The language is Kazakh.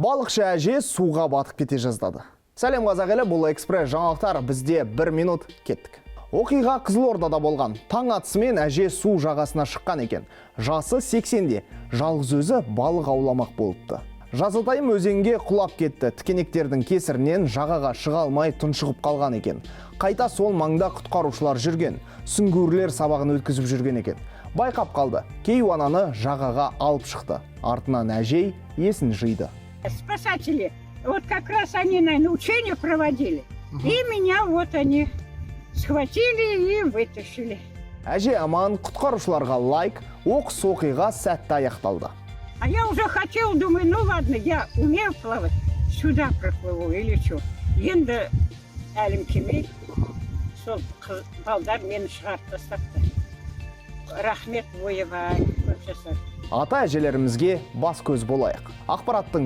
Балықшы әже суға батып кете жаздады. Сәлем қазақ елі, бұл экспресс жаңалықтар, бізде 1 минут кеттік. Оқиға Қызылордада болған. Таң атысымен әже су жағасына шыққан екен. Жасы 80-де, жалғыз өзі балық ауламақ болыпты. Жазатайым өзенге құлап кетті. Тікенектердің кесірінен жағаға шыға алмай тұншығып қалған екен. Қайта сол маңда құтқарушылар жүрген. Сүңгуірлер сабағын өткізіп жүрген екен. Байқап қалды. Кейуананы жағаға алып шықты. Артынан әжей есін жиды. Спасатели, вот как раз они, наверное, учения проводили. И меня вот они схватили и вытащили. Әже аман, құтқарушыларға лайк, оқыс оқиға сәтті аяқталды. А я уже хотела, думаю, ну ладно, я умею плавать, сюда проплыву или что. Енді әлім келмей, сол балдар мені шығарып тастапты. Рахмет, ойбай, көп жасады. Ата әжелерімізге бас көз болайық. Ақпараттың